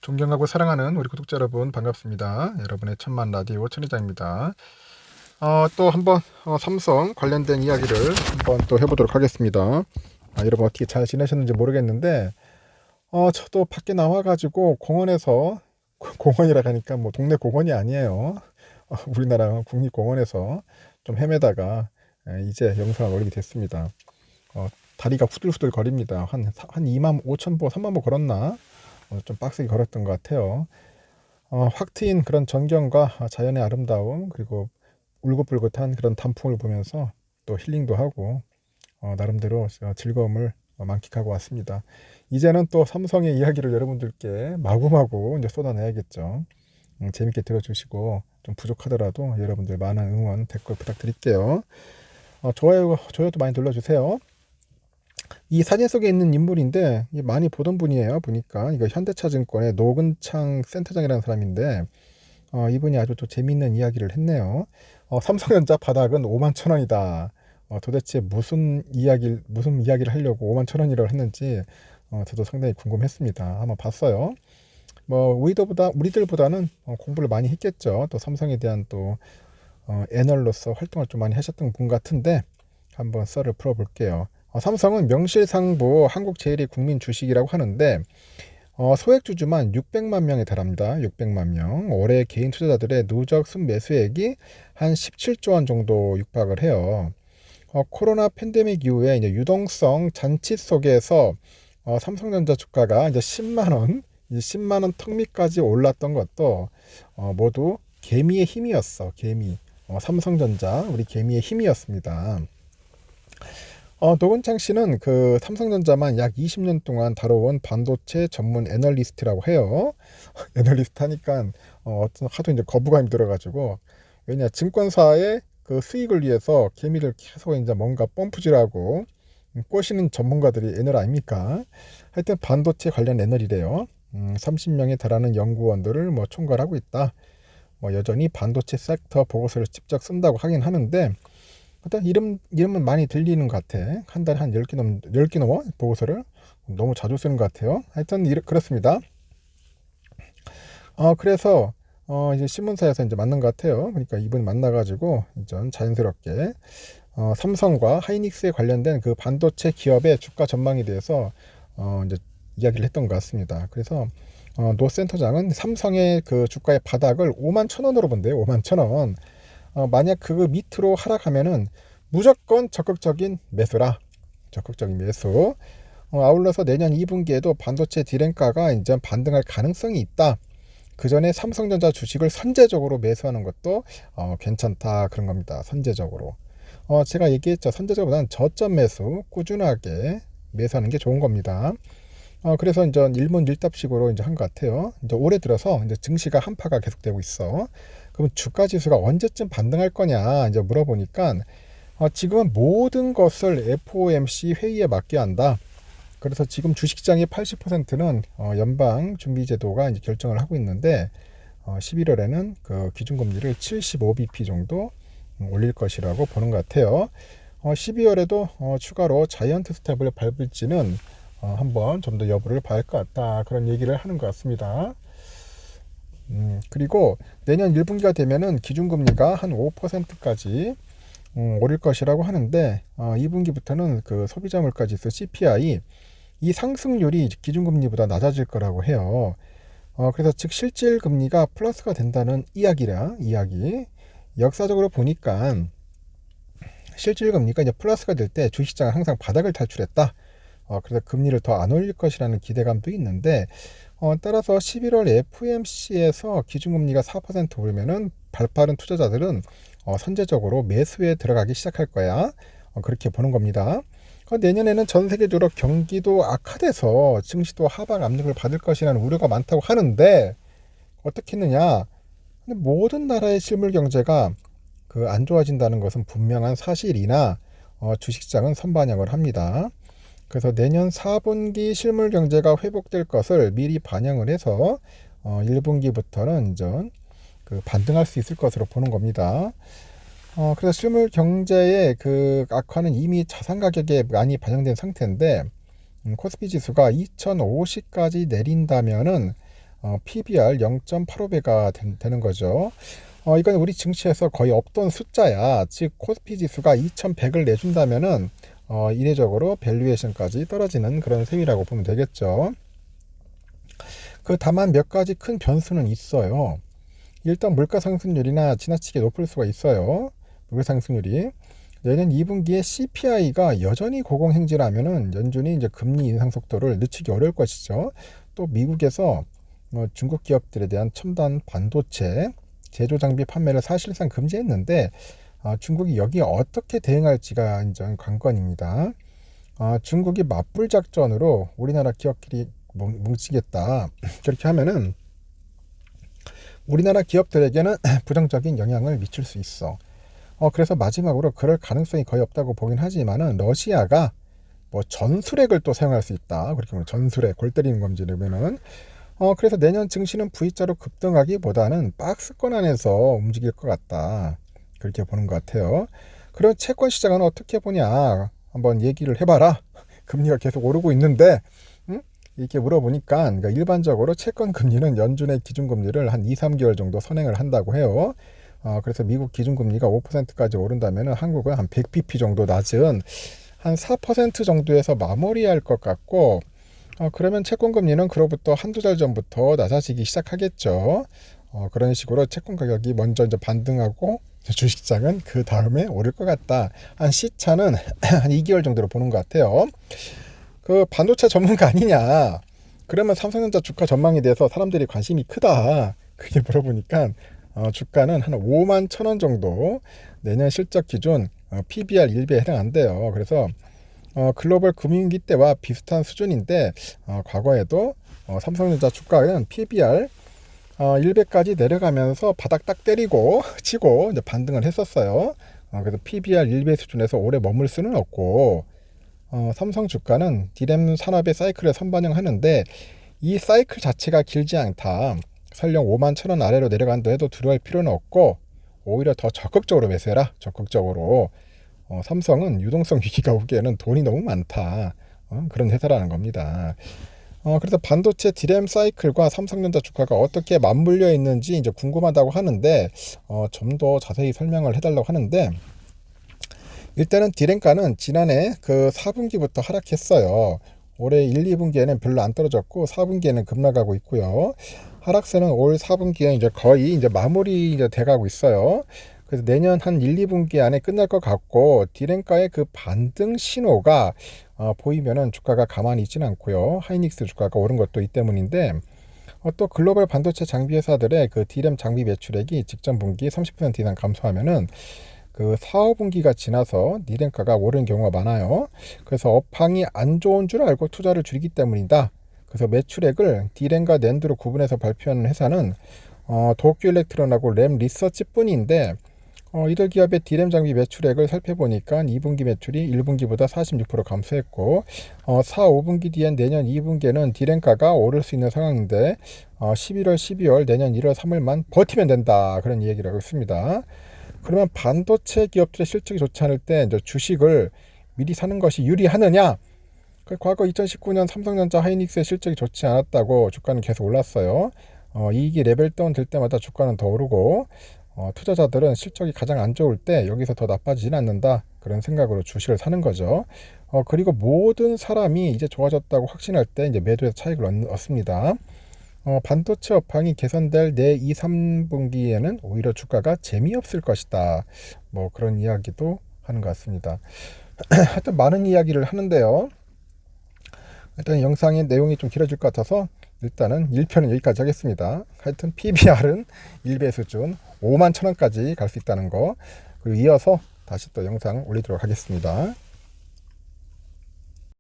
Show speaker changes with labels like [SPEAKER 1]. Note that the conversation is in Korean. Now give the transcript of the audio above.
[SPEAKER 1] 존경하고 사랑하는 우리 구독자 여러분 반갑습니다. 여러분의 천만 라디오 천리장입니다. 또 한번 삼성 관련된 이야기를 한번 또 해보도록 하겠습니다. 여러분 어떻게 잘 지내셨는지 모르겠는데 저도 밖에 나와가지고 공원에서 공원이라 하니까 뭐 동네 공원이 아니에요. 우리나라 국립공원에서 좀 헤매다가 이제 영상을 올리게 됐습니다. 다리가 후들후들 거립니다. 한 2만 5천 보, 3만 보 걸었나? 좀 빡세게 걸었던 것 같아요. 확 트인 그런 전경과 자연의 아름다움, 그리고 울긋불긋한 그런 단풍을 보면서 또 힐링도 하고 나름대로 즐거움을 만끽하고 왔습니다. 이제는 또 삼성의 이야기를 여러분들께 마구마구 이제 쏟아내야겠죠. 재밌게 들어주시고 좀 부족하더라도 여러분들 많은 응원 댓글 부탁드릴게요. 좋아요도 많이 눌러주세요. 이 사진 속에 있는 인물인데 많이 보던 분이에요. 보니까 이거 현대차증권의 노근창 센터장이라는 사람인데 이분이 아주 또 재미있는 이야기를 했네요. 삼성전자 바닥은 5만 천 원이다. 도대체 무슨 이야기를 하려고 5만 천 원이라고 했는지 저도 상당히 궁금했습니다. 한번 봤어요. 뭐 우리들보다는 공부를 많이 했겠죠. 또 삼성에 대한 또 애널로서 활동을 좀 많이 하셨던 분 같은데 한번 썰을 풀어볼게요. 삼성은 명실상부 한국 제일의 국민 주식이라고 하는데 소액주주만 600만 명에 달합니다. 600만 명. 올해 개인 투자자들의 누적 순매수액이 한 17조 원 정도 육박을 해요. 코로나 팬데믹 이후에 이제 유동성 잔치 속에서 삼성전자 주가가 이제 10만 원, 10만 원 턱 밑까지 올랐던 것도 모두 개미의 힘이었어. 개미. 삼성전자 우리 개미의 힘이었습니다. 노근창 씨는 그 삼성전자만 약 20년 동안 다뤄온 반도체 전문 애널리스트라고 해요. 애널리스트 하니까 하도 이제 거부감이 들어가지고, 왜냐 증권사의 그 수익을 위해서 개미를 계속 이제 뭔가 펌프질하고 꼬시는 전문가들이 애널 아닙니까? 하여튼 반도체 관련 애널이래요. 30명에 달하는 연구원들을 뭐 총괄하고 있다. 뭐 여전히 반도체 섹터 보고서를 직접 쓴다고 하긴 하는데, 일단 이름은 많이 들리는 것 같아. 한 달에 한 10개 넘어 보고서를 너무 자주 쓰는 것 같아요. 하여튼 그렇습니다. 그래서 이제 신문사에서 이제 만난 것 같아요. 그러니까 이분 만나가지고 이제 자연스럽게 삼성과 하이닉스에 관련된 그 반도체 기업의 주가 전망에 대해서 이제 이야기를 했던 것 같습니다. 그래서 노 센터장은 삼성의 그 주가의 바닥을 5만 천 원으로 본대요. 5만 천 원. 만약 그 밑으로 하락하면은 무조건 적극적인 매수라. 적극적인 매수. 아울러서 내년 2분기에도 반도체 디램가가 이제 반등할 가능성이 있다. 그 전에 삼성전자 주식을 선제적으로 매수하는 것도 괜찮다 그런 겁니다. 선제적으로. 제가 얘기했죠. 선제적으로보다는 저점 매수 꾸준하게 매수하는 게 좋은 겁니다. 그래서 이제 일문일답식으로 이제 한 것 같아요. 이제 올해 들어서 이제 증시가 한파가 계속되고 있어. 그럼 주가 지수가 언제쯤 반등할 거냐 이제 물어보니까 지금은 모든 것을 FOMC 회의에 맡겨야 한다. 그래서 지금 주식시장의 80%는 연방준비제도가 이제 결정을 하고 있는데 11월에는 그 기준금리를 75bp 정도 올릴 것이라고 보는 것 같아요. 12월에도 추가로 자이언트 스텝을 밟을지는 한번 좀 더 여부를 봐야 할 것 같다. 그런 얘기를 하는 것 같습니다. 그리고 내년 1분기가 되면은 기준금리가 한 5%까지 오를 것이라고 하는데 2분기부터는 그 소비자 물가지수 CPI 이 상승률이 기준금리보다 낮아질 거라고 해요. 그래서 즉 실질 금리가 플러스가 된다는 이야기. 역사적으로 보니까 실질 금리가 이제 플러스가 될 때 주식시장은 항상 바닥을 탈출했다. 그래서 금리를 더 안 올릴 것이라는 기대감도 있는데 따라서 11월 FOMC에서 기준금리가 4% 오르면은 발빠른 투자자들은 선제적으로 매수에 들어가기 시작할 거야. 그렇게 보는 겁니다. 내년에는 전 세계적으로 경기도 악화돼서 증시도 하방 압력을 받을 것이라는 우려가 많다고 하는데 어떻게 했느냐? 근데 모든 나라의 실물 경제가 그 안 좋아진다는 것은 분명한 사실이나 주식시장은 선반영을 합니다. 그래서 내년 4분기 실물 경제가 회복될 것을 미리 반영을 해서 1분기부터는 이제 그 반등할 수 있을 것으로 보는 겁니다. 그래서 실물 경제의 그 악화는 이미 자산 가격에 많이 반영된 상태인데 코스피 지수가 2050까지 내린다면은 PBR 0.85배가 되는 거죠. 이건 우리 증시에서 거의 없던 숫자야. 즉 코스피 지수가 2100을 내준다면은 이례적으로 밸류에이션까지 떨어지는 그런 셈이라고 보면 되겠죠. 다만 몇 가지 큰 변수는 있어요. 일단 물가 상승률이나 지나치게 높을 수가 있어요. 물가 상승률이 내년 2분기에 CPI가 여전히 고공행진하면은 연준이 이제 금리 인상 속도를 늦추기 어려울 것이죠. 또 미국에서 중국 기업들에 대한 첨단 반도체 제조 장비 판매를 사실상 금지했는데 중국이 여기에 어떻게 대응할지가 이제 관건입니다. 중국이 맞불 작전으로 우리나라 기업끼리 뭉치겠다. 그렇게 하면은 우리나라 기업들에게는 부정적인 영향을 미칠 수 있어. 그래서 마지막으로 그럴 가능성이 거의 없다고 보긴 하지만은 러시아가 뭐 전술핵을 또 사용할 수 있다. 그렇게 보면 전술핵, 골 때리는 검지라면은 그래서 내년 증시는 V자로 급등하기보다는 박스권 안에서 움직일 것 같다. 그렇게 보는 것 같아요. 그럼 채권 시장은 어떻게 보냐? 한번 얘기를 해봐라. 금리가 계속 오르고 있는데 이렇게 물어보니까 그러니까 일반적으로 채권 금리는 연준의 기준금리를 한 2, 3개월 정도 선행을 한다고 해요. 그래서 미국 기준금리가 5%까지 오른다면 한국은 한 100bp 정도 낮은 한 4% 정도에서 마무리할 것 같고 그러면 채권금리는 그로부터 한두 달 전부터 낮아지기 시작하겠죠. 그런 식으로 채권 가격이 먼저 이제 반등하고 주식시장은 그 다음에 오를 것 같다. 한 시차는 한 2개월 정도로 보는 것 같아요. 반도체 전문가 아니냐. 그러면 삼성전자 주가 전망에 대해서 사람들이 관심이 크다. 그게 물어보니까 주가는 한 5만 1,000원 정도 내년 실적 기준 PBR 1배에 해당한대요. 그래서 글로벌 금융위기 때와 비슷한 수준인데 과거에도 삼성전자 주가는 PBR 1배까지 내려가면서 바닥 딱 때리고 치고 이제 반등을 했었어요. 그래서 PBR 1배 수준에서 오래 머물 수는 없고 삼성 주가는 디램 산업의 사이클에 선반영하는데 이 사이클 자체가 길지 않다. 설령 5만 1,000원 아래로 내려간다 해도 두려워할 필요는 없고 오히려 더 적극적으로 매수해라. 적극적으로. 삼성은 유동성 위기가 오기에는 돈이 너무 많다. 그런 회사라는 겁니다. 그래서 반도체 디램 사이클과 삼성전자 주가가 어떻게 맞물려 있는지 이제 궁금하다고 하는데 좀 더 자세히 설명을 해달라고 하는데 일단은 디램가는 지난해 4분기부터 하락했어요. 올해 1, 2분기에는 별로 안 떨어졌고 4분기에는 급락하고 있고요. 하락세는 올 4분기에 이제 거의 이제 마무리 이제 돼가고 있어요. 그래서 내년 한 1, 2분기 안에 끝날 것 같고 디램가의 반등 신호가 보이면은 주가가 가만히 있지는 않고요. 하이닉스 주가가 오른 것도 이 때문인데 또 글로벌 반도체 장비 회사들의 디램 장비 매출액이 직전 분기 30% 이상 감소하면은 4, 5분기가 지나서 디램가가 오르는 경우가 많아요. 그래서 업황이 안 좋은 줄 알고 투자를 줄이기 때문이다. 그래서 매출액을 디램과 낸드로 구분해서 발표하는 회사는 도쿄 일렉트론하고 램 리서치 뿐인데 이들 기업의 디램 장비 매출액을 살펴보니까 2분기 매출이 1분기보다 46% 감소했고 4, 5분기 뒤엔 내년 2분기에는 디램가가 오를 수 있는 상황인데 11월, 12월, 내년 1월, 3월만 버티면 된다. 그런 얘기를 하고 있습니다. 그러면 반도체 기업들의 실적이 좋지 않을 때 이제 주식을 미리 사는 것이 유리하느냐? 과거 2019년 삼성전자 하이닉스의 실적이 좋지 않았다고 주가는 계속 올랐어요. 이익이 레벨 다운 될 때마다 주가는 더 오르고 투자자들은 실적이 가장 안 좋을 때 여기서 더 나빠지진 않는다. 그런 생각으로 주식을 사는 거죠. 그리고 모든 사람이 이제 좋아졌다고 확신할 때 이제 매도에서 차익을 얻습니다. 반도체 업황이 개선될 내 2, 3분기에는 오히려 주가가 재미없을 것이다. 뭐 그런 이야기도 하는 것 같습니다. 하여튼 많은 이야기를 하는데요. 일단 영상의 내용이 좀 길어질 것 같아서 일단은 1편은 여기까지 하겠습니다. 하여튼 PBR은 1배 수준 5만 1,000원까지 갈 수 있다는 거, 그리고 이어서 다시 또 영상 올리도록 하겠습니다.